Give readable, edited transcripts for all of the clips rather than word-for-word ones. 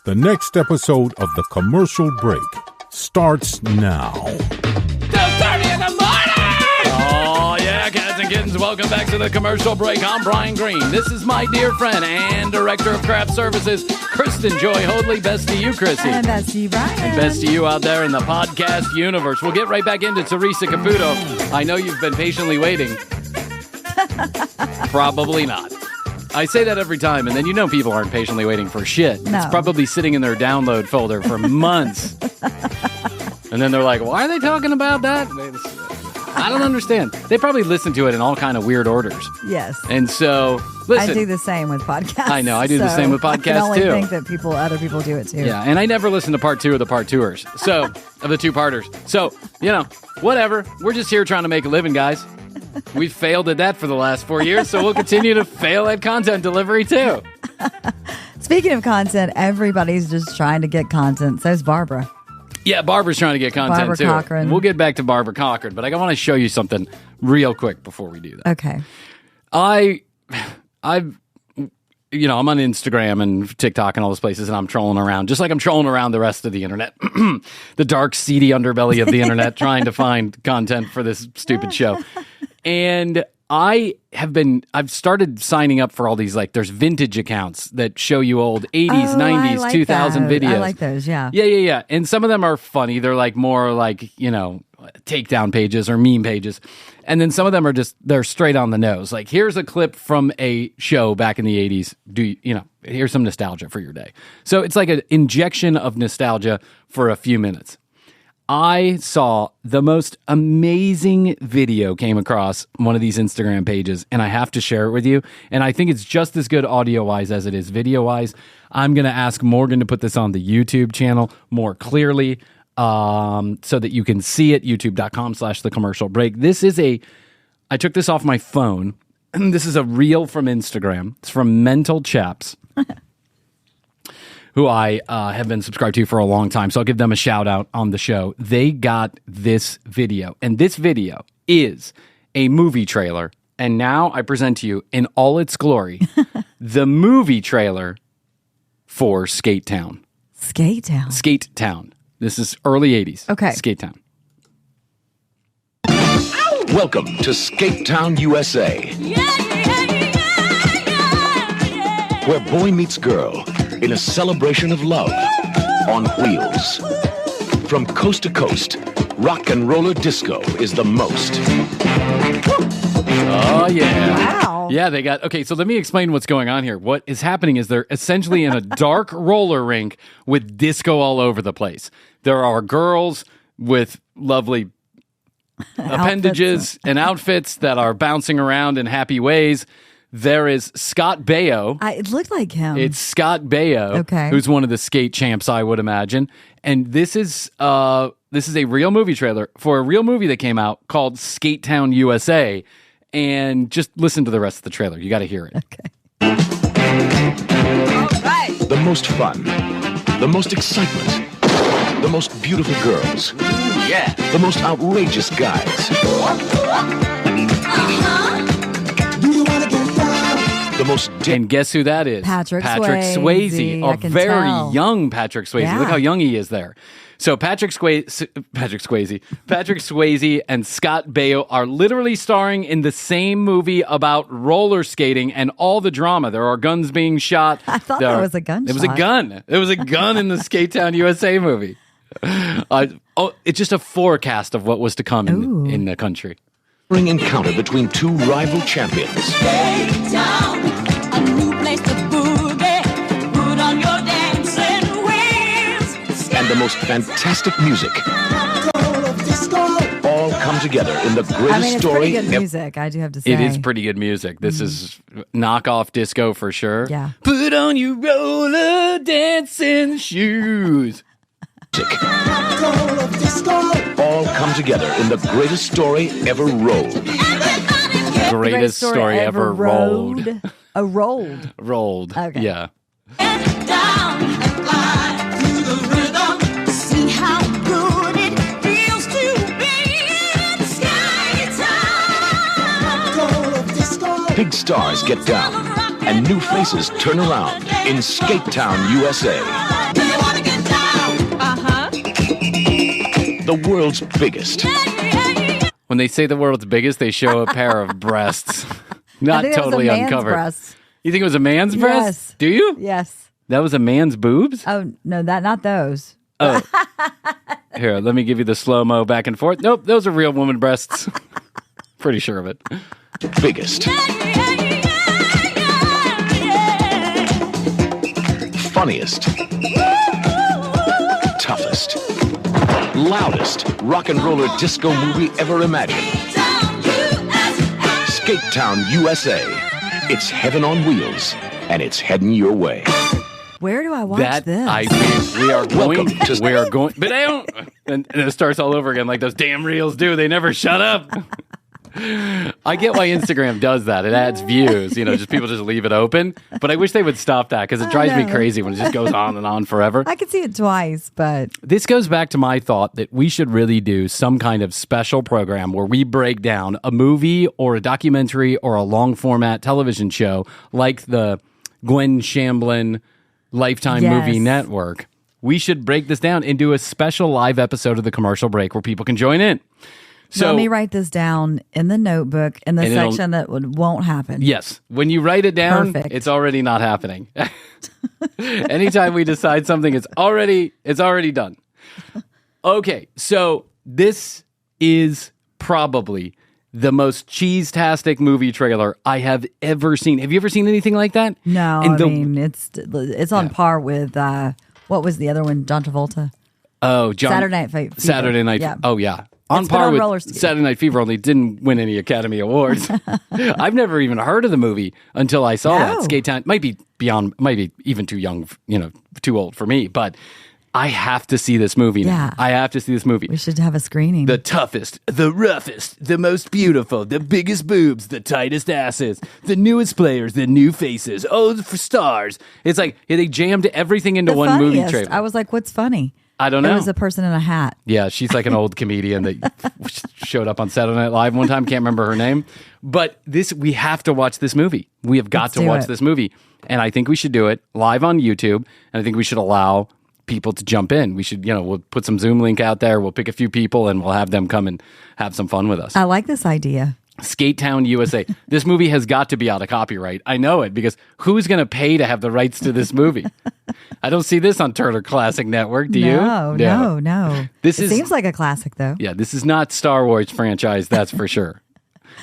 The next episode of The Commercial Break starts now. 2:30 in the morning! Oh, yeah, cats and kittens, welcome back to The Commercial Break. I'm Bryan Green. This is my dear friend and Director of Craft Services, Kristen Joy Hoadley. Best to you, Krissy. And best to you, Bryan. And best to you out there in the podcast universe. We'll get right back into Theresa Caputo. I know you've been patiently waiting. Probably not. I say that every time, and then you know people aren't patiently waiting for shit. No. It's probably sitting in their download folder for months. And then they're like, why are they talking about that? I don't understand. They probably listen to it in all kind of weird orders. Yes. And so, listen. I do the same with podcasts. I know. I do the same with podcasts, I can only too. think that other people do it, too. Yeah, and I never listen to part 2 of the part 2ers. So, of the 2-parters. So, whatever. We're just here trying to make a living, guys. We've failed at that for the last 4 years, so we'll continue to fail at content delivery, too. Speaking of content, everybody's just trying to get content. So's Barbara. Yeah, Barbara's trying to get content, Barbara too. Corcoran. We'll get back to Barbara Corcoran, but I want to show you something real quick before we do that. Okay. I'm on Instagram and TikTok and all those places, and I'm trolling around, just like I'm trolling around the rest of the internet, the dark, seedy underbelly of the internet, trying to find content for this stupid show. And I've started signing up for all these, like, there's vintage accounts that show you old 80s, 90s, 2000 videos. I like those, yeah. Yeah. And some of them are funny. They're like more like, takedown pages or meme pages. And then some of them are they're straight on the nose. Like, here's a clip from a show back in the 80s. Here's some nostalgia for your day. So it's like an injection of nostalgia for a few minutes. I saw the most amazing video came across one of these Instagram pages, and I have to share it with you. And I think it's just as good audio-wise as it is video-wise. I'm going to ask Morgan to put this on the YouTube channel more clearly so that you can see it, youtube.com/thecommercialbreak. I took this off my phone. This is a reel from Instagram. It's from Mental Chaps. Who I have been subscribed to for a long time. So I'll give them a shout out on the show. They got this video. And this video is a movie trailer. And now I present to you in all its glory, the movie trailer for Skatetown. Skatetown. This is early 80s. Okay. Skatetown. Welcome to Skatetown, USA. Where boy meets girl in a celebration of love on wheels. From coast to coast, rock and roller disco is the most. Oh, yeah. Wow. Yeah, they got... Okay, so let me explain what's going on here. What is happening is they're essentially in a dark roller rink with disco all over the place. There are girls with lovely appendages and outfits that are bouncing around in happy ways. There is Scott Baio. It looked like him. It's Scott Baio, who's one of the skate champs, I would imagine. And this is a real movie trailer for a real movie that came out called Skatetown, USA. And just listen to the rest of the trailer. You got to hear it. Okay. Right. The most fun, the most excitement, the most beautiful girls. Yeah. The most outrageous guys. The most and guess who that is? Patrick Swayze. A very young Patrick Swayze. Yeah. Look how young he is there. So Patrick Swayze and Scott Baio are literally starring in the same movie about roller skating and all the drama. There are guns being shot. I thought that was a gun It was a gun. There was a gun in the Skatetown, USA movie. It's just a forecast of what was to come in the country. Encounter between two rival champions. Skatetown, a new place to boogie. Put on your dancing wheels. And the most fantastic music. All come together in the greatest story. It's pretty good music, I do have to say. It is pretty good music. This is knockoff disco for sure. Yeah. Put on your roller dancing shoes. All come together in the greatest story ever rolled. Greatest story ever rolled. Rolled. Rolled. Okay. Yeah. Get down and fly to the rhythm. See how good it feels to be in Skatetown. Big stars get down, and new faces turn around in Skatetown, USA. the world's biggest. When they say the world's biggest, they show a pair of breasts. Not I think totally it was a man's uncovered. breast. You think it was a man's breast? Yes. Do you? Yes. That was a man's boobs? Oh no, not those. Oh. Here, let me give you the slow-mo back and forth. Nope, those are real woman breasts. Pretty sure of it. Biggest. Funniest. Toughest. Loudest rock and roller disco movie ever imagined. Skatetown, USA. It's heaven on wheels, and it's heading your way. Where do I watch this? We are going Welcome to- we are going, but I don't, and it starts all over again like those damn reels do. They never shut up. I get why Instagram does that. It adds views, just people just leave it open. But I wish they would stop that because it drives me know. crazy when it just goes on and on forever. I could see it twice, but This goes back to my thought that we should really do some kind of special program where we break down a movie or a documentary or a long format television show like the Gwen Shamblin Lifetime Yes. Movie Network. We should break this down and do a special live episode of the commercial break where people can join in. So let me write this down in the notebook in the And it'll- section that won't happen. yes, when you write it down, Perfect. it's already not happening. Anytime we decide something, it's already done. Okay, so this is probably the most cheese-tastic movie trailer I have ever seen. Have you ever seen anything like that? No, And I mean it's on par with what was the other one? John Travolta. Oh, John, Saturday Night Fever. Saturday Night. Yeah. Oh, yeah. On It's been par on with roller skates. Saturday Night Fever, only didn't win any Academy Awards. I've never even heard of the movie until I saw that. No. Skatetown might be even too young, too old for me. But I have to see this movie now. Yeah. I have to see this movie. We should have a screening. The toughest, the roughest, the most beautiful, the biggest boobs, the tightest asses, the newest players, the new faces. Oh, for stars. It's like they jammed everything into The one movie funniest. trailer. I was like, what's funny? I don't know. It was a person in a hat. Yeah, she's like an old comedian that showed up on Saturday Night Live one time. Can't remember her name. But we have to watch this movie. We have got Let's to do watch it. this movie. And I think we should do it live on YouTube. And I think we should allow people to jump in. We should, we'll put some Zoom link out there. We'll pick a few people and we'll have them come and have some fun with us. I like this idea. Skatetown, USA. This movie has got to be out of copyright. I know it because who's going to pay to have the rights to this movie? I don't see this on Turner Classic Network. Do you? No. This It is- seems like a classic, though. Yeah, this is not Star Wars franchise, that's for sure.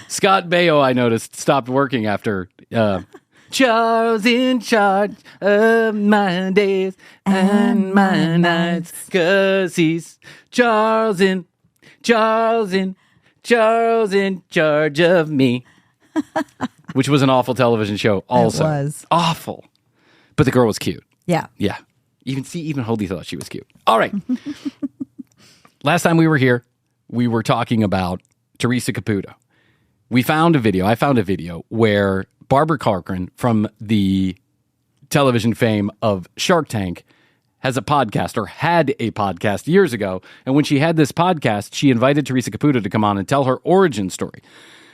Scott Baio, I noticed, stopped working after Charles in charge of my days and my nights, 'cause he's Charles in charge of me. Which was an awful television show also. It was. Awful. But the girl was cute. Yeah. Yeah. Even Holdy thought she was cute. All right. Last time we were here, we were talking about Theresa Caputo. I found a video where Barbara Corcoran from the television fame of Shark Tank has a podcast, or had a podcast years ago. And when she had this podcast, she invited Theresa Caputo to come on and tell her origin story.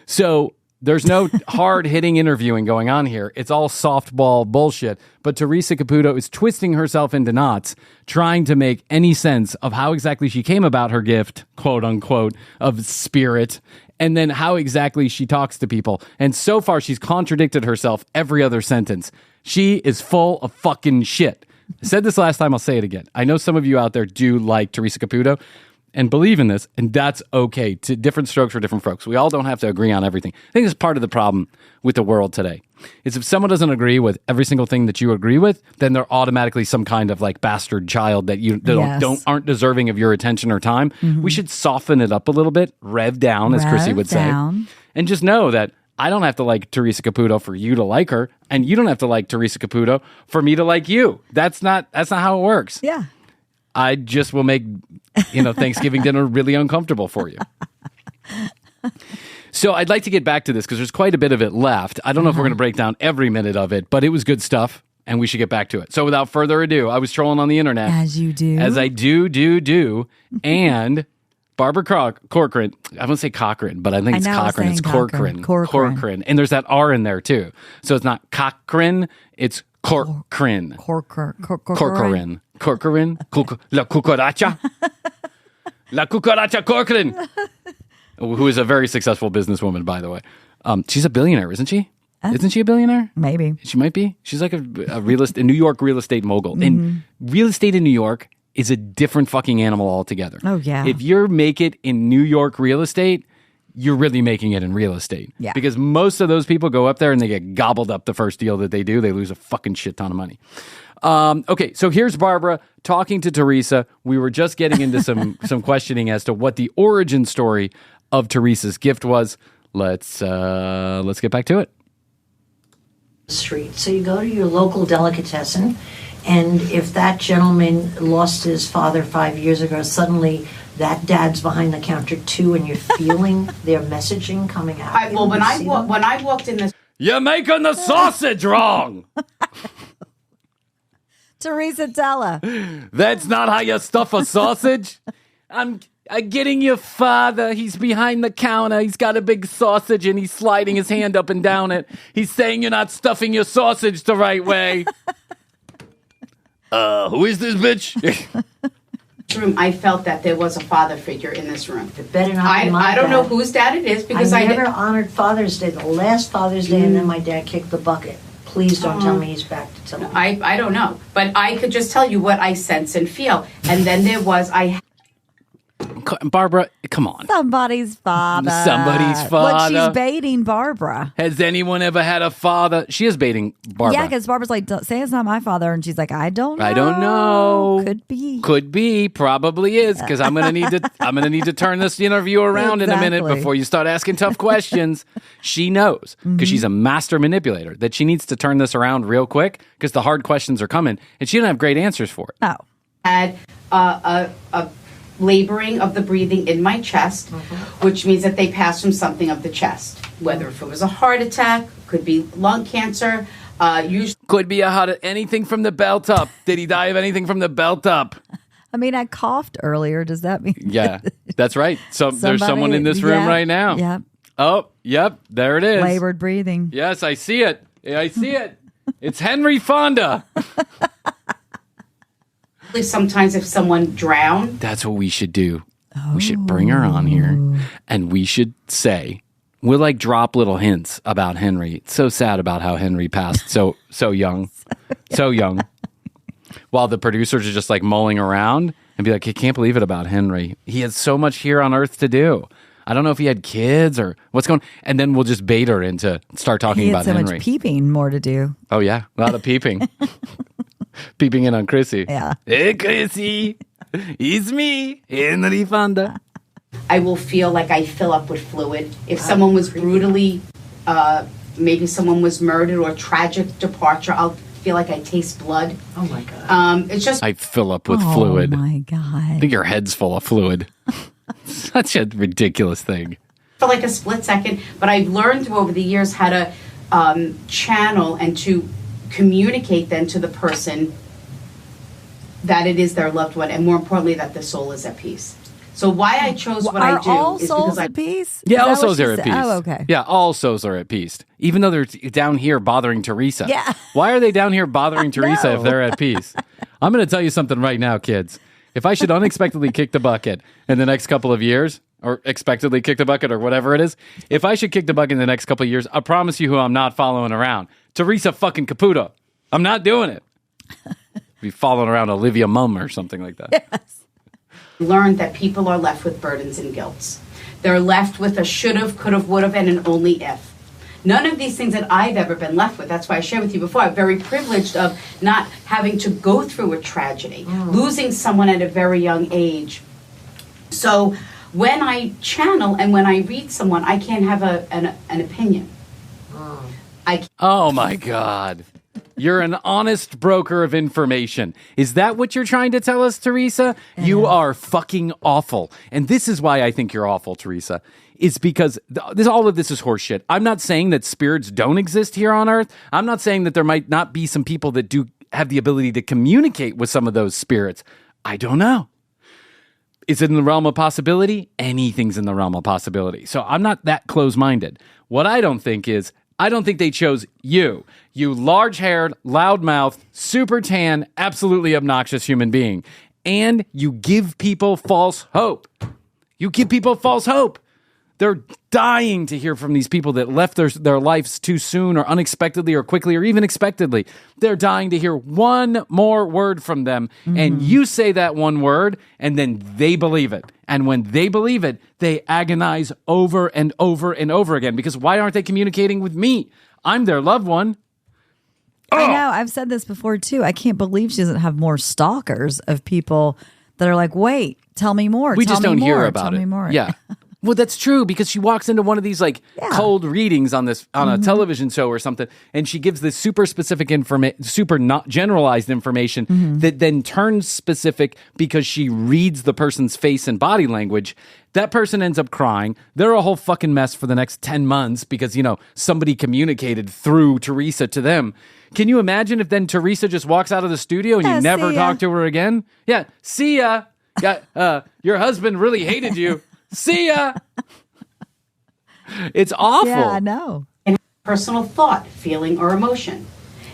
So there's no hard-hitting interviewing going on here. It's all softball bullshit. But Theresa Caputo is twisting herself into knots, trying to make any sense of how exactly she came about her gift, quote-unquote, of spirit, and then how exactly she talks to people. And so far, she's contradicted herself every other sentence. She is full of fucking shit. I said this last time, I'll say it again. I know some of you out there do like Theresa Caputo and believe in this, and that's okay. Different strokes for different folks. We all don't have to agree on everything. I think it's part of the problem with the world today. Is if someone doesn't agree with every single thing that you agree with, then they're automatically some kind of like bastard child that Yes. aren't deserving of your attention or time. We should soften it up a little bit, rev down, as Krissy Rev would down. say, and just know that I don't have to like Theresa Caputo for you to like her, and you don't have to like Theresa Caputo for me to like you. That's not how it works. Yeah. I just will make, Thanksgiving dinner really uncomfortable for you. So I'd like to get back to this because there's quite a bit of it left. I don't know if we're going to break down every minute of it, but it was good stuff and we should get back to it. So without further ado, I was trolling on the internet. As you do. As I do. And Barbara Corcoran, I won't say Cochran, but I think it's I know, I was Cochran. It's saying Cochran. Corcoran. Corcoran. And there's that R in there too. So it's not Cochran, it's Corcoran. Corcoran. La cucaracha. La cucaracha Corcoran, who is a very successful businesswoman, by the way. She's a billionaire, isn't she? Isn't she a billionaire? Maybe. She might be. She's like a New York real estate mogul. And real estate in New York is a different fucking animal altogether. Oh, yeah. If you make it in New York real estate, you're really making it in real estate. Yeah. Because most of those people go up there and they get gobbled up the first deal that they do. They lose a fucking shit ton of money. Okay, so here's Barbara talking to Theresa. We were just getting into some questioning as to what the origin story of Theresa's gift was. Let's get back to it. Street. So you go to your local delicatessen, and if that gentleman lost his father 5 years ago, suddenly that dad's behind the counter too, and you're feeling their messaging coming out. When I walked in this, You're making the sausage wrong. Theresa, tell her. That's not how you stuff a sausage. I'm getting your father. He's behind the counter. He's got a big sausage and he's sliding his hand up and down it. He's saying you're not stuffing your sausage the right way. Who is this bitch? room, I felt that there was a father figure in this room. It better not be my I don't know dad. whose dad it is because I never honored Father's Day. The last Father's Day, and then my dad kicked the bucket. Please don't tell me he's back to tell me. I don't know, but I could just tell you what I sense and feel. And then there was Barbara, come on. Somebody's father. Somebody's Look, father. she's baiting Barbara. Has anyone ever had a father? She is baiting Barbara. Yeah, because Barbara's like, say it's not my father. And she's like, I don't know. I don't know. Could be. Probably is, because I'm gonna need to turn this interview around in a minute Exactly. before you start asking tough questions. She knows, because she's a master manipulator, that she needs to turn this around real quick because the hard questions are coming and she didn't have great answers for it. No. had a laboring of the breathing in my chest, which means that they passed from something of the chest, whether if it was a heart attack, could be lung cancer, usually Could be anything from the belt up. Did he die of anything from the belt up? I mean, I coughed earlier. Does that mean? Yeah, that's right. So there's someone Somebody- in this room yeah, right now. Yeah. Oh, yep, there it is. Labored breathing. Yes, I see it. I see it. It's Henry Fonda. sometimes if someone drowned, That's what we should do. We should bring her on here and we should say, we'll like drop little hints about Henry. It's so sad about how Henry passed so young. So young. While the producers are just like mulling around and be like, I can't believe it about Henry. He has so much here on earth to do. I don't know if he had kids or what's going on. And then we'll just bait her into start talking He had about so Henry. much peeping more to do. Oh, yeah. A lot of peeping. Peeping in on Krissy. Yeah. Hey, Krissy. It's me, Henry Fonda. I will feel like I fill up with fluid. If someone was brutally, maybe someone was murdered or tragic departure, I'll feel like I taste blood. Oh my God. It's just I fill up with fluid. Oh my I God. think your head's full of fluid. Such a ridiculous thing. for like a split second, but I've learned over the years how to channel and to communicate then to the person that it is their loved one, and more importantly, that the soul is at peace. So why I chose what Are I do all is souls because I at peace? Yeah, Is all that what souls she are at said? peace. Oh, okay. Yeah, all souls are at peace. Even though they're down here bothering Theresa. Yeah. Why are they down here bothering Theresa if they're at peace? I'm going to tell you something right now, kids. If I should unexpectedly kick the bucket in the next couple of years, or expectedly kick the bucket or whatever it is, if I should kick the bucket in the next couple of years, I promise you who I'm not following around. Theresa fucking Caputo. I'm not doing it. Be following around Olivia Munn or something like that. Yes. learned that people are left with burdens and guilts. They're left with a should've, could've, would've, and an only if. None of these things that I've ever been left with. That's why I shared with you before. I'm very privileged of not having to go through a tragedy, losing someone at a very young age. So when I channel and when I read someone, I can't have an opinion. Oh my God. You're an honest broker of information. Is that what you're trying to tell us, Theresa? You are fucking awful. And this is why I think you're awful, Theresa. Is because all of this is horseshit. I'm not saying that spirits don't exist here on Earth. I'm not saying that there might not be some people that do have the ability to communicate with some of those spirits. I don't know. Is it in the realm of possibility? Anything's in the realm of possibility. So I'm not that close-minded. What I don't think is, I don't think they chose you. You large-haired, loud-mouthed, super tan, absolutely obnoxious human being. and you give people false hope. You give people false hope. They're dying to hear from these people that left their lives too soon or unexpectedly or quickly or even expectedly. They're dying to hear one more word from them. And you say that one word, and then they believe it. And when they believe it, they agonize over and over and over again. Because why aren't they communicating with me? I'm their loved one. I know. I've said this before, too. I can't believe she doesn't have more stalkers of people that are like, wait, tell me more. We tell just me don't more, hear about tell it. me more. Yeah. Well, that's true because she walks into one of these like cold readings on a television show or something, and she gives this super specific super not generalized information that then turns specific because she reads the person's face and body language. That person ends up crying. They're a whole fucking mess for the next 10 months because, somebody communicated through Theresa to them. Can you imagine if then Theresa just walks out of the studio and you never talk to her again? Yeah, see ya. Your husband really hated you. See ya. It's awful. Yeah, I know. And personal thought, feeling, or emotion.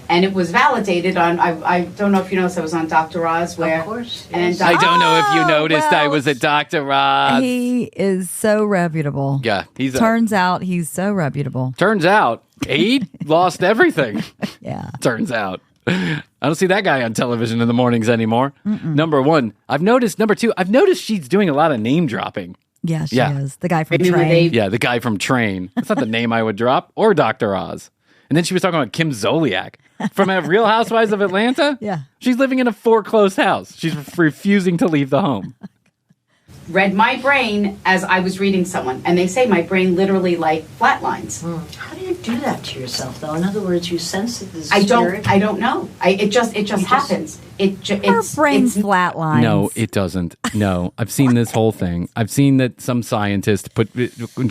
And it was validated on, I don't know if you noticed, I was on Dr. Oz where... Of course, And yes. I don't know if you noticed I well, was at Dr. Roz. He is so reputable. Yeah, Turns out he's so reputable. Turns out he lost everything. Yeah. Turns out. I don't see that guy on television in the mornings anymore. Number one. Number two, I've noticed she's doing a lot of name dropping. Yeah, she Yeah. is. The guy from Maybe Train. Yeah, the guy from Train. That's not the name I would drop. Or Dr. Oz. And then she was talking about Kim Zoliak from Real Housewives of Atlanta. Yeah. She's living in a foreclosed house. She's refusing to leave the home. read my brain as I was reading someone. And they say my brain literally like flatlines. How do you do that to yourself, though? In other words, you sense that this I spirit... don't know. It just happens. Her brain's flatlines. No, it doesn't. No, I've seen this whole thing. I've seen that some scientist put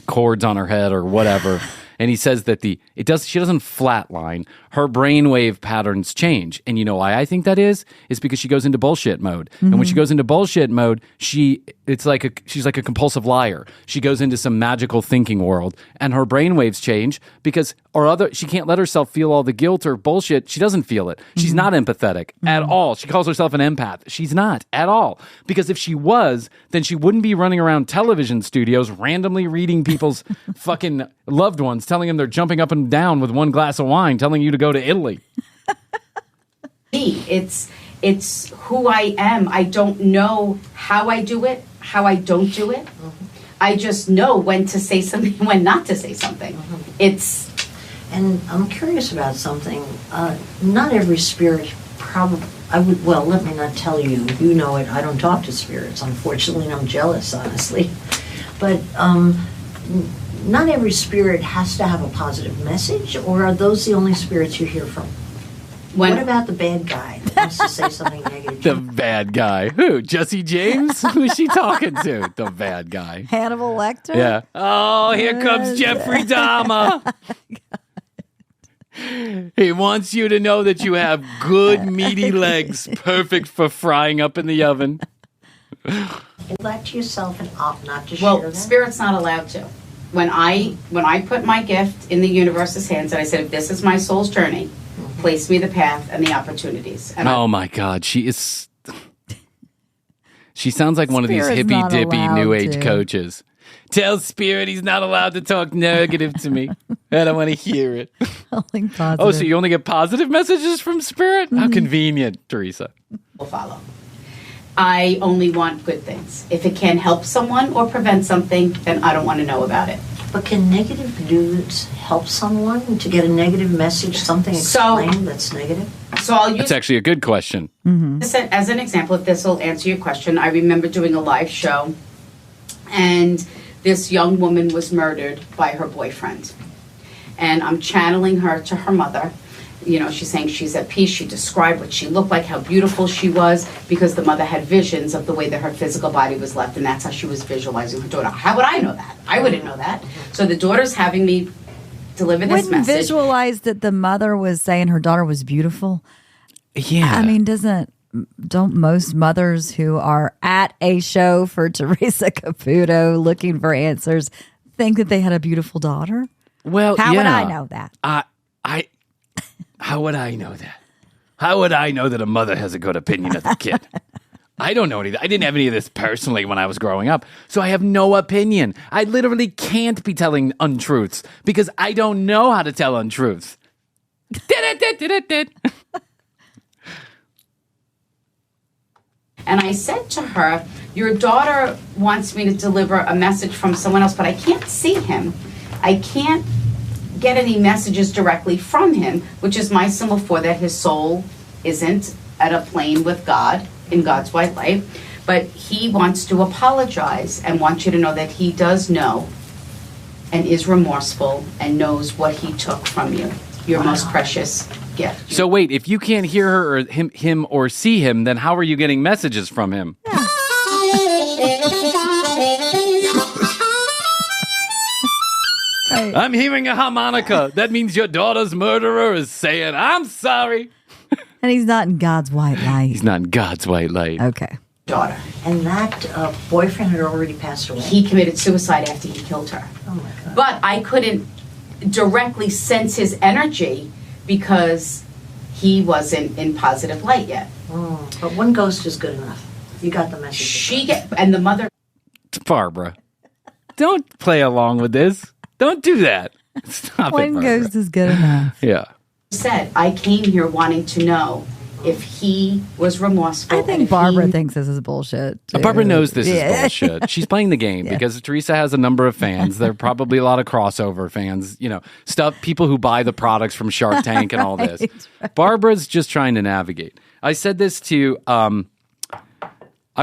cords on her head or whatever, and he says that she doesn't flatline. Her brainwave patterns change, and you know why I think that is? It's because she goes into bullshit mode, and when she goes into bullshit mode, she's like a compulsive liar. She goes into some magical thinking world, and her brainwaves change because she can't let herself feel all the guilt or bullshit. She doesn't feel it. She's not empathetic at all. She calls herself an empath. She's not at all. Because if she was, then she wouldn't be running around television studios randomly reading people's fucking loved ones, telling them they're jumping up and down with one glass of wine, telling you to go to Italy. It's who I am. I don't know how I do it, how I don't do it. I just know when to say something, when not to say something. And I'm curious about something. Not every spirit let me not tell you. You know it. I don't talk to spirits, unfortunately, and I'm jealous, honestly. But not every spirit has to have a positive message, or are those the only spirits you hear from? What about the bad guy that wants to say something negative? The bad guy. Who? Jesse James? Who's she talking to? The bad guy. Hannibal Lecter? Yeah. Oh, here comes Jeffrey Dahmer. He wants you to know that you have good meaty legs, perfect for frying up in the oven. Hold that to yourself and opt not to share that. Spirit's not allowed to. When I put my gift in the universe's hands and I said, if this is my soul's journey, place me the path and the opportunities. And oh my God, she sounds like one of these Spirit's not hippy-dippy allowed new age to. coaches. Tell Spirit he's not allowed to talk negative to me. I don't want to hear it. Only positive. Oh, so you only get positive messages from Spirit? How convenient, Theresa. will follow. I only want good things. If it can help someone or prevent something, then I don't want to know about it. But can negative news help someone to get a negative message, something explained that's negative? So I'll use That's actually a good question. this as an example. If this will answer your question, I remember doing a live show, and this young woman was murdered by her boyfriend. And I'm channeling her to her mother. You know, she's saying she's at peace. She described what she looked like, how beautiful she was, because the mother had visions of the way that her physical body was left, and that's how she was visualizing her daughter. How would I know that? I wouldn't know that. So the daughter's having me deliver this Wouldn't message. visualize that the mother was saying her daughter was beautiful. Yeah. I mean, don't most mothers who are at a show for Theresa Caputo looking for answers think that they had a beautiful daughter? Well, How would yeah. I know that? How would I know that? How would I know that a mother has a good opinion of the kid? I don't know anything. I didn't have any of this personally when I was growing up. So I have no opinion. I literally can't be telling untruths because I don't know how to tell untruths. And I said to her, your daughter wants me to deliver a message from someone else, but I can't see him. I can't get any messages directly from him, which is my symbol for that his soul isn't at a plane with God in God's white light. But he wants to apologize and wants you to know that he does know and is remorseful and knows what he took from you, your most precious gift. So wait, if you can't hear her or him or see him, then how are you getting messages from him? Right. I'm hearing a harmonica. That means your daughter's murderer is saying, I'm sorry. And he's not in God's white light. He's not in God's white light. Okay. Daughter. And that boyfriend had already passed away. He committed suicide after he killed her. Oh my God. But I couldn't directly sense his energy because he wasn't in positive light yet. But one ghost is good enough. You got the message. And the mother. Barbara, don't play along with this. Don't do that. Stop it, One Barbara. ghost is good enough. Yeah. Said, I came here wanting to know if he was remorseful. I and think if Barbara he- thinks this is bullshit. too. Barbara knows this Yeah. is bullshit. She's playing the game because Theresa has a number of fans. There are probably a lot of crossover fans, people who buy the products from Shark Tank and all this. Right. Barbara's just trying to navigate. I said this to, I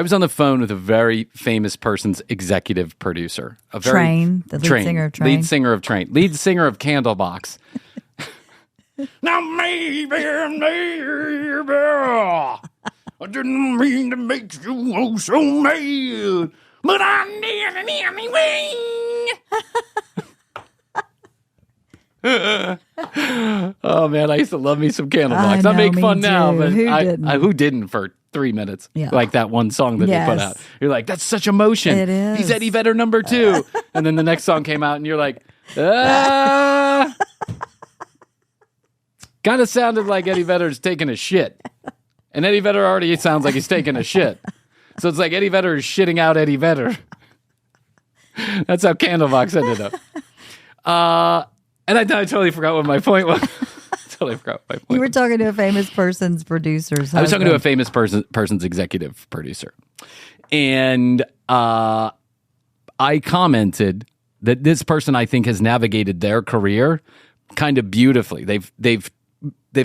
was on the phone with a very famous person's executive producer. Train, the lead singer of Train. Lead singer of Train. Lead singer of Candlebox. Now maybe, I didn't mean to make you so mad, but I did it anyway. Oh man, I used to love me some Candlebox. I know, make me fun now, too. but Who I didn't? who didn't for 3 minutes? Yeah. Like that one song that they put Yes. out. You're like, that's such emotion. It is. He's Eddie Vedder number 2. And then the next song came out, and you're like, ah. Kind of sounded like Eddie Vedder's taking a shit. And Eddie Vedder already sounds like he's taking a shit. So it's like Eddie Vedder is shitting out Eddie Vedder. That's how Candlebox ended up. And I totally forgot what my point was. Totally forgot what my point You were was. talking to a famous person's producer's I was talking to a husband. famous person's executive producer. And I commented that this person, I think, has navigated their career kind of beautifully. They've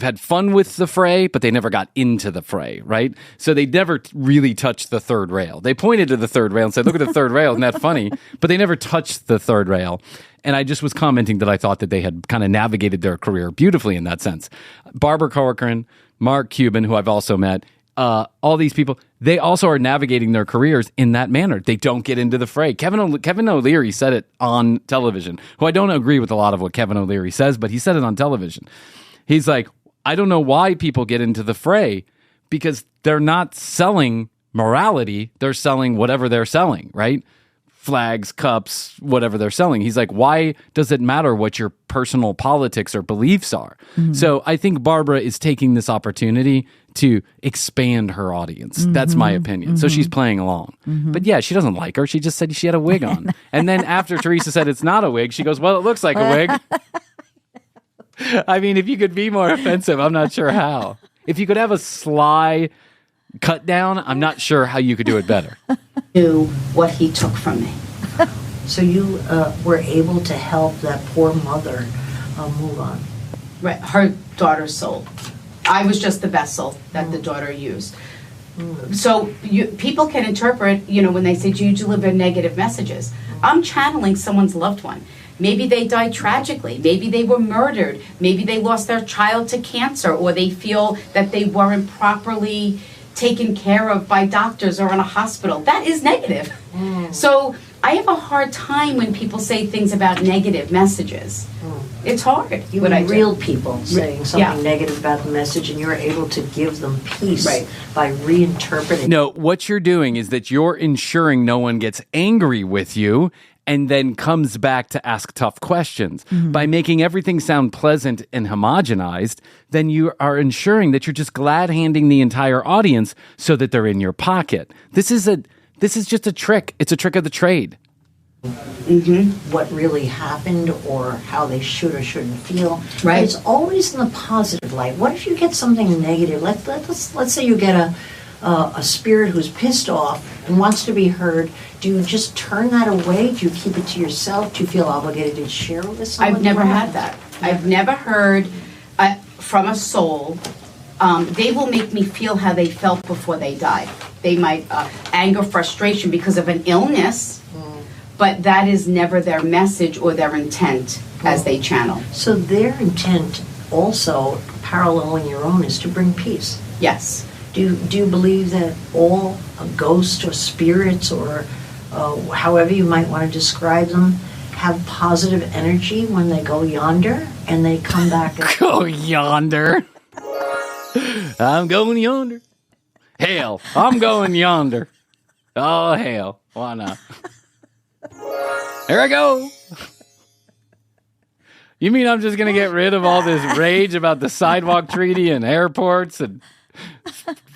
had fun with the fray, but they never got into the fray, right? So they never really touched the third rail. They pointed to the third rail and said, look at the third rail, isn't that funny? But they never touched the third rail. And I just was commenting that I thought that they had kind of navigated their career beautifully in that sense. Barbara Corcoran, Mark Cuban, who I've also met, all these people, they also are navigating their careers in that manner. They don't get into the fray. Kevin O'Leary said it on television, who I don't agree with a lot of what Kevin O'Leary says, but he said it on television. He's like, I don't know why people get into the fray because they're not selling morality. They're selling whatever they're selling, right? Flags, cups, whatever they're selling. He's like, why does it matter what your personal politics or beliefs are? Mm-hmm. So I think Barbara is taking this opportunity to expand her audience. That's my opinion. So she's playing along. But yeah, she doesn't like her. She just said she had a wig on. And then after Theresa said it's not a wig, she goes, well, it looks like a wig. I mean, if you could be more offensive, I'm not sure how. If you could have a sly cut down, I'm not sure how you could do it better. Knew what he took from me. So you were able to help that poor mother move on. Right, her daughter's soul. I was just the vessel that the daughter used. So people can interpret, when they say, do you deliver negative messages? I'm channeling someone's loved one. Maybe they died tragically. Maybe they were murdered. Maybe they lost their child to cancer, or they feel that they weren't properly taken care of by doctors or in a hospital. That is negative. So I have a hard time when people say things about negative messages. It's hard. You what I were do. real people saying something Yeah. negative about the message, and you're able to give them peace Right. by reinterpreting. No, what you're doing is that you're ensuring no one gets angry with you, and then comes back to ask tough questions. By making everything sound pleasant and homogenized, then you are ensuring that you're just glad-handing the entire audience so that they're in your pocket. This is just a trick. It's a trick of the trade. What really happened or how they should or shouldn't feel. Right. It's always in the positive light. What if you get something negative? Let's say you get a spirit who's pissed off and wants to be heard. Do you just turn that away? Do you keep it to yourself? Do you feel obligated to share it with someone? I've never had that. I've never heard from a soul. They will make me feel how they felt before they died. They might anger, frustration because of an illness, but that is never their message or their intent as they channel. So their intent also, paralleling your own, is to bring peace. Yes. Do you believe that all ghosts or spirits or however you might want to describe them have positive energy when they go yonder and they come back? Go yonder. I'm going yonder. Hail. I'm going yonder. Oh, hail. Why not? Here I go. You mean I'm just going to get rid of all this rage about the sidewalk treaty and airports and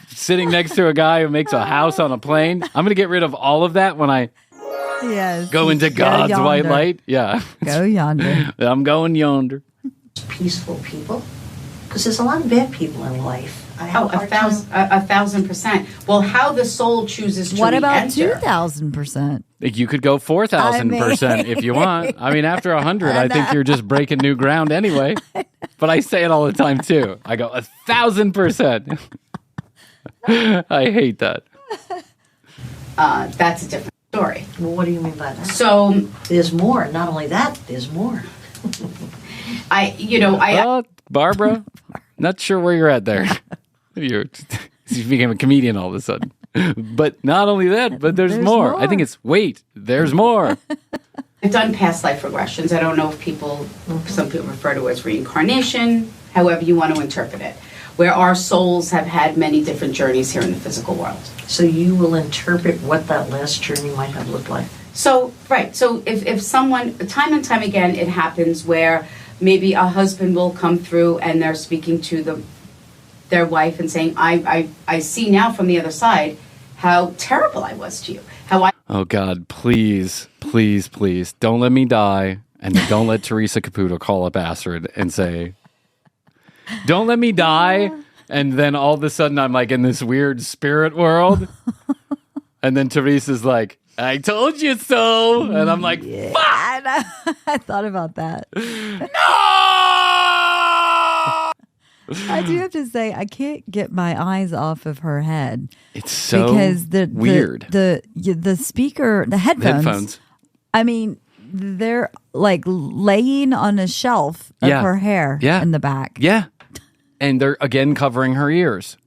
sitting next to a guy who makes a house on a plane? I'm going to get rid of all of that when I go into God's white light? Yeah. Go yonder. I'm going yonder. Peaceful people? Because there's a lot of bad people in life. I have a hard time. 1,000%. Well, how the soul chooses to What about re-enter. 2,000%? You could go 4,000% if you want. I mean, after 100, I think you're just breaking new ground anyway. But I say it all the time, too. I go 1,000%. I hate that. That's a different story. Well, what do you mean by that? So There's more. Not only that, there's more. Barbara, not sure where you're at there. You became a comedian all of a sudden. But not only that, but there's more. I think it's, there's more. I've done past life regressions. I don't know if some people refer to it as reincarnation, however you want to interpret it, where our souls have had many different journeys here in the physical world. So you will interpret what that last journey might have looked like. So, right. So if someone, time and time again, it happens where maybe a husband will come through and they're speaking to their wife and saying, I see now from the other side how terrible I was to you. Oh, God, please, please, please, don't let me die. And don't let Theresa Caputo call up Astrid and say, don't let me die. And then all of a sudden I'm like in this weird spirit world. And then Teresa's like, I told you so. And I'm like, fuck! I thought about that. No! I do have to say, I can't get my eyes off of her head. It's so because weird. The speaker, the headphones. I mean, they're like laying on a shelf of her hair in the back. Yeah. And they're again covering her ears.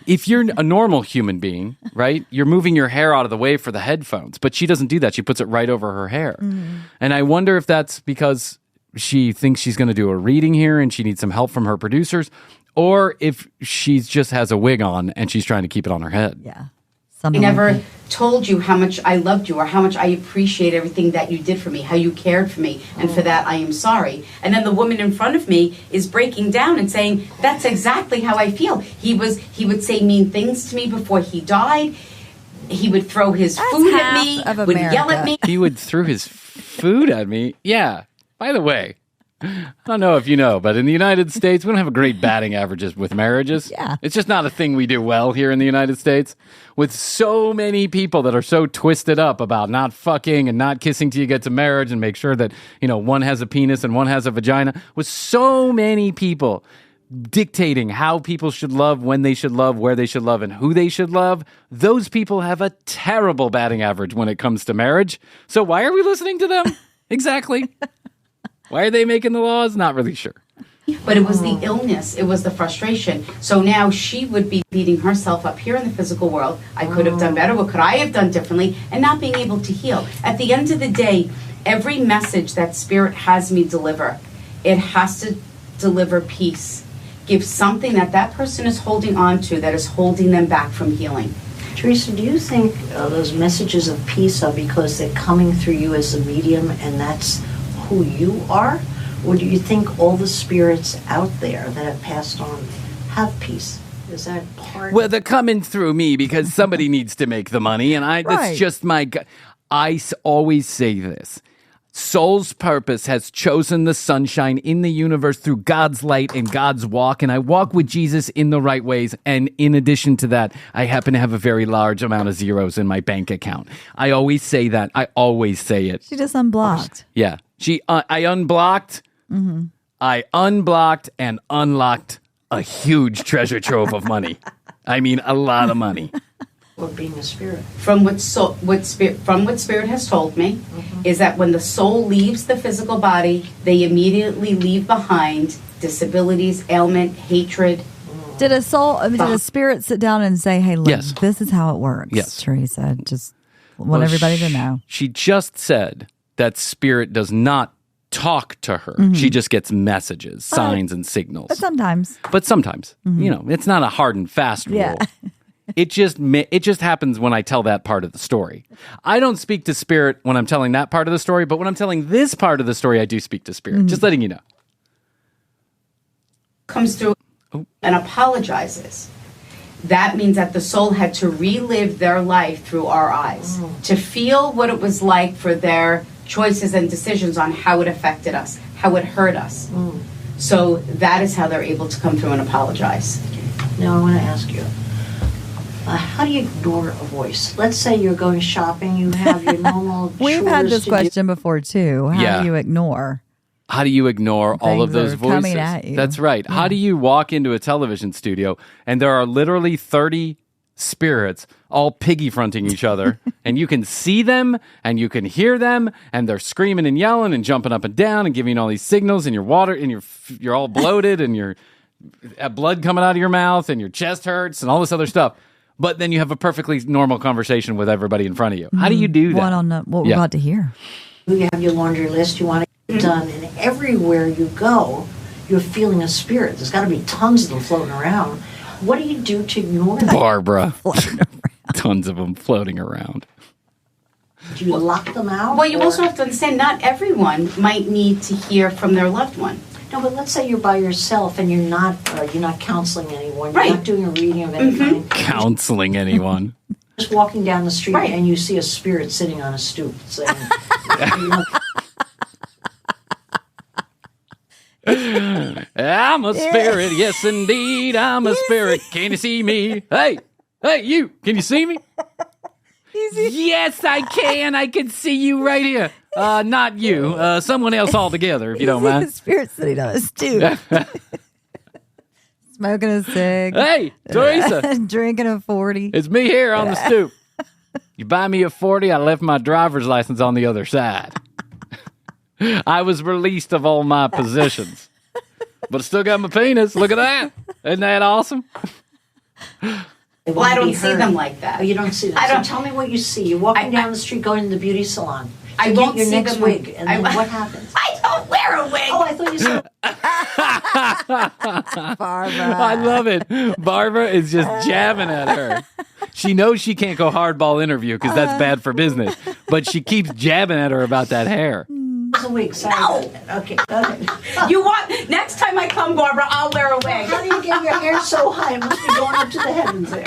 If you're a normal human being, right, you're moving your hair out of the way for the headphones. But she doesn't do that. She puts it right over her hair. Mm-hmm. And I wonder if that's because she thinks she's going to do a reading here and she needs some help from her producers, or if she just has a wig on and she's trying to keep it on her head. Yeah. I never told you how much I loved you or how much I appreciate everything that you did for me, how you cared for me, and for that I am sorry. And then the woman in front of me is breaking down and saying, that's exactly how I feel. He would say mean things to me before he died. He would throw his food at me, would yell at me. He would throw his food at me? Yeah. By the way, I don't know if you know, but in the United States, we don't have a great batting averages with marriages. Yeah. It's just not a thing we do well here in the United States. With so many people that are so twisted up about not fucking and not kissing till you get to marriage and make sure that, one has a penis and one has a vagina. With so many people dictating how people should love, when they should love, where they should love, and who they should love, those people have a terrible batting average when it comes to marriage. So why are we listening to them? Exactly. Why are they making the laws? Not really sure. But it was the illness. It was the frustration. So now she would be beating herself up here in the physical world. I could have done better. What could I have done differently? And not being able to heal. At the end of the day, every message that Spirit has me deliver, it has to deliver peace. Give something that person is holding on to that is holding them back from healing. Theresa, do you think those messages of peace are because they're coming through you as a medium and that's who you are? Or do you think all the spirits out there that have passed on have peace? Is that part Well, they're coming through me because somebody needs to make the money, and Right. that's just always say this. Soul's purpose has chosen the sunshine in the universe through God's light and God's walk, and I walk with Jesus in the right ways. And in addition to that, I happen to have a very large amount of zeros in my bank account. I always say that. I always say it. She just unblocked. Yeah. I unblocked. I unblocked and unlocked a huge treasure trove of money. I mean, a lot of money. or being a spirit? From what spirit has told me, is that when the soul leaves the physical body, they immediately leave behind disabilities, ailment, hatred. Did a spirit sit down and say, "Hey, look, Yes. this is how it works"? Yes. Teresa, just want everybody to know. She just said that spirit does not talk to her. She just gets messages, signs, and signals. But sometimes, It's not a hard and fast rule. Yeah. It just happens when I tell that part of the story. I don't speak to spirit when I'm telling that part of the story, but when I'm telling this part of the story, I do speak to spirit. Just letting you know. Comes through and apologizes. That means that the soul had to relive their life through our eyes, to feel what it was like for their choices and decisions on how it affected us, how it hurt us. So that is how they're able to come through and apologize. Now I want to ask you, how do you ignore a voice? Let's say you're going shopping, you have your normal we've had chores this to question before too. How do you ignore? How do you ignore all of Things those are voices? coming at you. That's right. How do you walk into a television studio and there are literally 30 spirits all piggy fronting each other and you can see them and you can hear them and they're screaming and yelling and jumping up and down and giving you all these signals and you're all bloated and you're blood coming out of your mouth and your chest hurts and all this other stuff. But then you have a perfectly normal conversation with everybody in front of you. How do you do that? What on what we're about to hear? You have your laundry list, you want to get it done, and everywhere you go, you're feeling a spirit. There's got to be tons of them floating around. What do you do to ignore them? Barbara. Tons of them floating around. Do you lock them out? Well, you or- also have to understand not everyone might need to hear from their loved one. No, but let's say you're by yourself and you're not counseling anyone. You're Right. not doing a reading of any kind. Counseling anyone. Just walking down the street Right. and you see a spirit sitting on a stoop saying, I'm a spirit, yes indeed, I'm a spirit. Can you see me? Hey, you, can you see me? Yes, I can. I can see you right here. Not you, someone else altogether, if you don't The mind. spirit sitting on a stoop, smoking a cig, Hey, Theresa, drinking a 40. it's me here on the stoop. You buy me a 40, I left my driver's license on the other side. I was released of all my possessions, but I still got my penis. Look at that. Isn't that awesome? Well, I don't see them like that. Oh, you don't see them. I don't- So tell me what you see. You're walking down the street going to the beauty salon. I to won't get your see next them wig. like- And then I- what happens? I don't wear a wig. Oh, I thought you said Barbara. I love it. Barbara is just jabbing at her. She knows she can't go hardball interview because that's bad for business, but she keeps jabbing at her about that hair. it's a wig. Sorry. Okay. You want next time I come, Barbara, I'll wear a wig. How do you get your hair so high? It must be going up to the heavens there.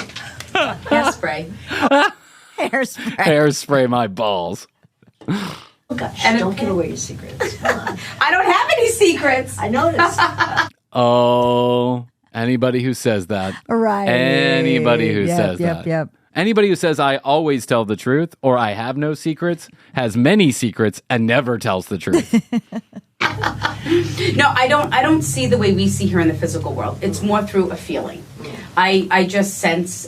Hairspray. Hairspray. Hairspray my balls. Oh, gosh, And it- don't give away your secrets. Come on. I don't have any secrets. I noticed. Oh, anybody who says that. Right. Anybody who Yep, says yep, that. Yep. Anybody who says I always tell the truth or I have no secrets has many secrets and never tells the truth. No, I don't see the way we see here in the physical world. It's more through a feeling. I just sense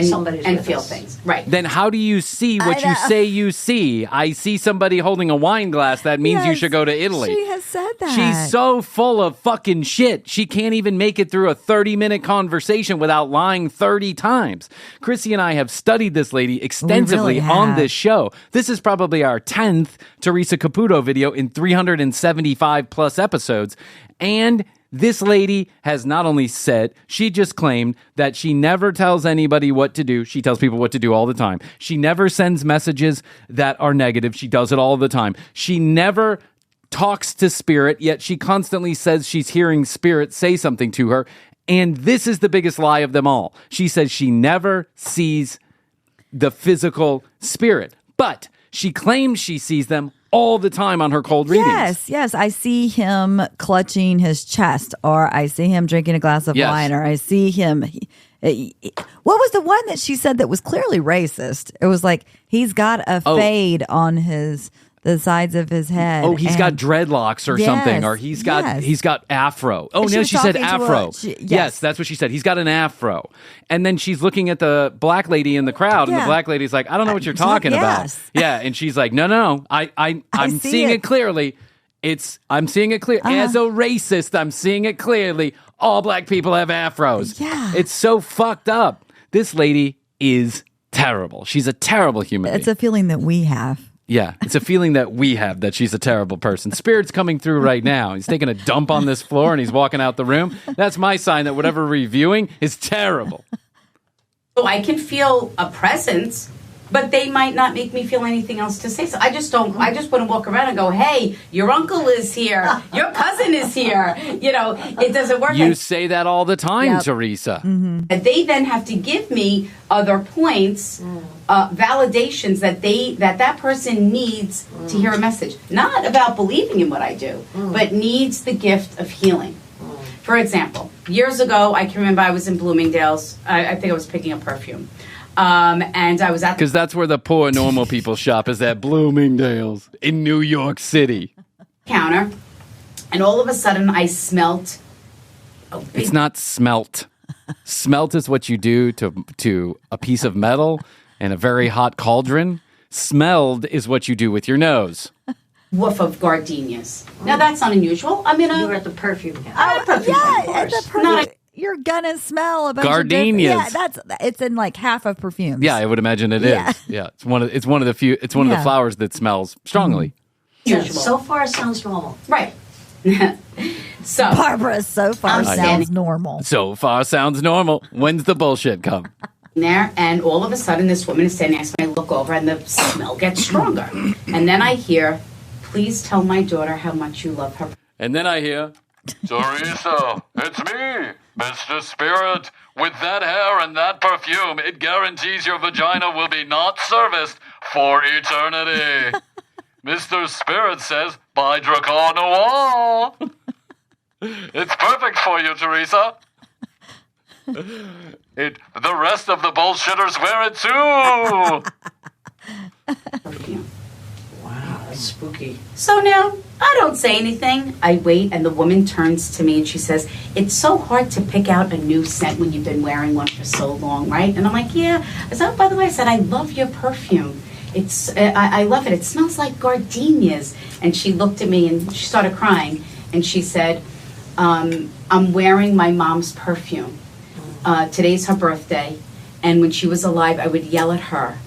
Somebody's and with feel us. things. Right. Then how do you see what I you know. say you see? I see somebody holding a wine glass. That means you Yes, should go to Italy. She has said that. She's so full of fucking shit. She can't even make it through a 30-minute conversation without lying 30 times. Krissy and I have studied this lady extensively really on have. this show. This is probably our 10th Theresa Caputo video in 375 plus episodes. And This lady has not only said, she just claimed that she never tells anybody what to do. She tells people what to do all the time. She never sends messages that are negative. She does it all the time. She never talks to spirit, yet she constantly says she's hearing spirit say something to her. And this is the biggest lie of them all. She says she never sees the physical spirit, but she claims she sees them all the time on her cold readings. Yes. I see him clutching his chest, or I see him drinking a glass of wine, or I see him. What was the one that she said that was clearly racist? It was like he's got a fade on the sides of his head. Oh, he's got dreadlocks or something, or he's got afro. Oh, no, she said afro. Yes, that's what she said. He's got an afro. And then she's looking at the black lady in the crowd, and the black lady's like, I don't know what you're talking about. Yeah, and she's like, no, I'm seeing it clearly. I'm seeing it clear. As a racist, I'm seeing it clearly. All black people have afros. Yeah. It's so fucked up. This lady is terrible. She's a terrible human being. It's a feeling that we have. Yeah, it's a feeling that we have that she's a terrible person. Spirit's coming through right now. He's taking a dump on this floor and he's walking out the room. That's my sign that whatever we're reviewing is terrible. So I can feel a presence, but they might not make me feel anything else to say. So I just wouldn't walk around and go, hey, your uncle is here. Your cousin is here. You know, it doesn't work. You say that all the time, Theresa. Mm-hmm. They then have to give me other points, validations that person needs to hear a message. Not about believing in what I do, but needs the gift of healing. For example, years ago, I can remember I was in Bloomingdale's. I think I was picking up perfume. And I was at because that's where the poor normal people shop, is at Bloomingdale's in New York City counter, and all of a sudden I smelt. It's not smelt. Smelt is what you do to a piece of metal in a very hot cauldron. Smelled is what you do with your nose. Whiff of gardenias. Now that's not unusual. I mean, You were at the perfume counter. at the perfume. You're gonna smell a bunch Gardenias. of different, it's in like half of perfumes. Yeah, I would imagine it is. Yeah, it's one of the flowers that smells strongly. So far, it sounds normal. Right. So Barbara, so far sounds normal. So far sounds normal. When's the bullshit come? there, and all of a sudden this woman is standing next to me. I look over and the smell gets stronger. And then I hear, please tell my daughter how much you love her. And then I hear, Theresa, it's me, Mr. Spirit. With that hair and that perfume, it guarantees your vagina will be not serviced for eternity. Mr. Spirit says, by Dracar Noir. It's perfect for you, Theresa. The rest of the bullshitters wear it too. Wow, that's spooky. So now, I don't say anything. I wait, and the woman turns to me and she says, it's so hard to pick out a new scent when you've been wearing one for so long, right? And I'm like, yeah. I said, oh, by the way, I said, I love your perfume. I love it. It smells like gardenias. And she looked at me and she started crying. And she said, I'm wearing my mom's perfume. Today's her birthday. And when she was alive, I would yell at her,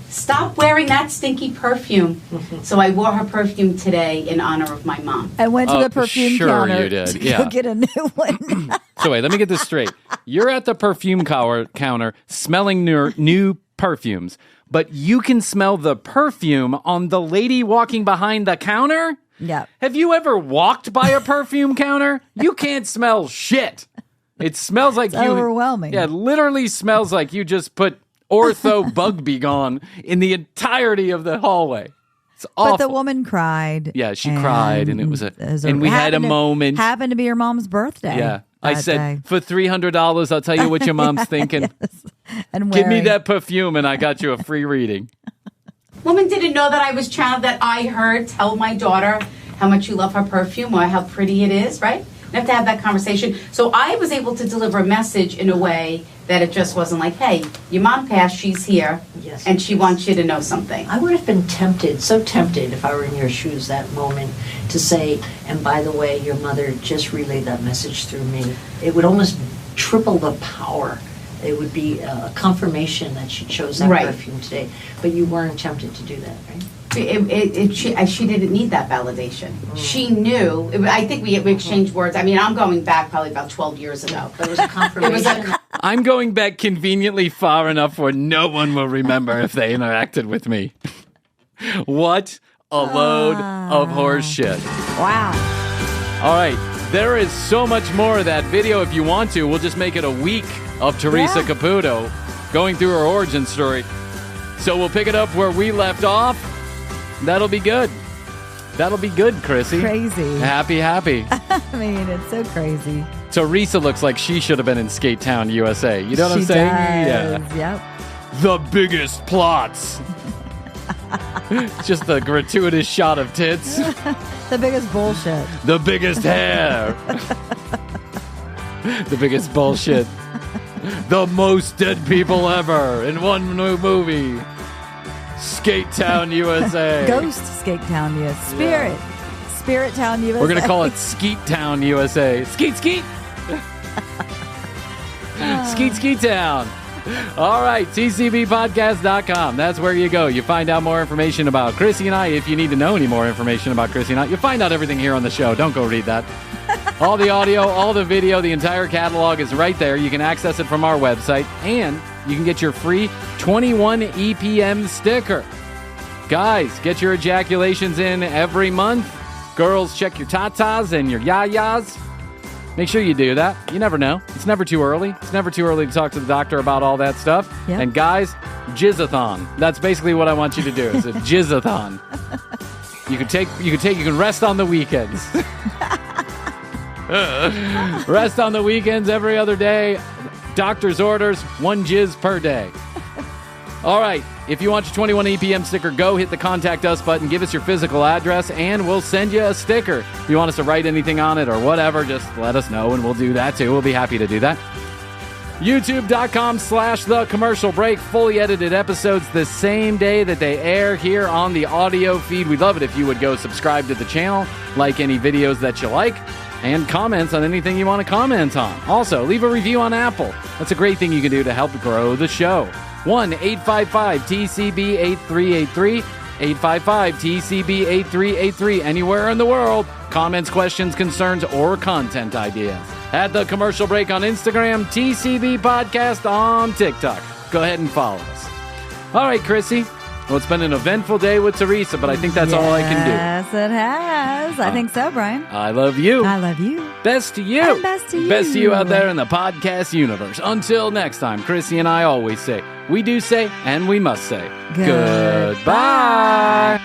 stop wearing that stinky perfume. So I wore her perfume today in honor of my mom. I went to the perfume counter you did. to Yeah. go get a new one. So wait, let me get this straight. You're at the perfume counter smelling new perfumes, but you can smell the perfume on the lady walking behind the counter? Yeah. Have you ever walked by a perfume counter? You can't smell shit. It smells like It's overwhelming. Yeah, it literally smells like you just put Ortho Bug Begone in the entirety of the hallway. It's awful. But the woman cried. Yeah, she cried, and it was and we had a moment. Happened to be your mom's birthday. Yeah. I said, day. for $300, I'll tell you what your mom's thinking. Yes. And Give me wearing- that perfume, and I got you a free reading. Woman didn't know that I was that I heard tell my daughter how much you love her perfume or how pretty it is, right? You have to have that conversation. So I was able to deliver a message in a way that it just wasn't like, hey, your mom passed, she's here, Yes. and she wants you to know something. I would have been so tempted if I were in your shoes that moment to say, and by the way, your mother just relayed that message through me. It would almost triple the power. It would be a confirmation that she chose that Right. perfume today. But you weren't tempted to do that, right? She didn't need that validation. She knew. I think we exchanged words. I mean, I'm going back probably about 12 years ago. But it was a confirmation. I'm going back conveniently far enough where no one will remember if they interacted with me. What a load of horse shit. Wow. All right. There is so much more of that video if you want to. We'll just make it a week of Theresa Caputo going through her origin story. So we'll pick it up where we left off. That'll be good. That'll be good, Krissy. Crazy. Happy. I mean, it's so crazy. Theresa looks like she should have been in Skatetown, USA. You know what I'm She saying? does. Yeah. Yep. The biggest plots. Just the gratuitous shot of tits. The biggest bullshit. The biggest hair. The biggest bullshit. The most dead people ever in one new movie. Skatetown, USA. Ghost Skatetown, USA. Spirit Town, USA. We're going to call it Skeet Town, USA. Skeet. Skeet Town. All right, tcbpodcast.com. That's where you go. You find out more information about Krissy and I. If you need to know any more information about Krissy and I, you find out everything here on the show. Don't go read that. All the audio, all the video, the entire catalog is right there. You can access it from our website, and you can get your free 21 EPM sticker. Guys, get your ejaculations in every month. Girls, check your tatas and your yayas. Make sure you do that. You never know. It's never too early. It's never too early to talk to the doctor about all that stuff. Yep. And guys, jizzathon. That's basically what I want you to do. Is a jizzathon. You can rest on the weekends. Rest on the weekends every other day. Doctor's orders, 1 jizz per day. All right. If you want your 21 EPM sticker, go hit the Contact Us button, give us your physical address, and we'll send you a sticker. If you want us to write anything on it or whatever, just let us know, and we'll do that too. We'll be happy to do that. YouTube.com/The Commercial Break. Fully edited episodes the same day that they air here on the audio feed. We'd love it if you would go subscribe to the channel, like any videos that you like, and comments on anything you want to comment on. Also, leave a review on Apple. That's a great thing you can do to help grow the show. 1-855-TCB-8383. 855-TCB-8383. Anywhere in the world. Comments, questions, concerns, or content ideas. At The Commercial Break on Instagram, TCB Podcast on TikTok. Go ahead and follow us. All right, Krissy. Well, it's been an eventful day with Theresa, but I think that's all I can do. Yes, it has. I think so, Brian. I love you. I love you. Best to you. And best to you. Best to you out there in the podcast universe. Until next time, Krissy and I always say, we do say, and we must say, Goodbye. goodbye.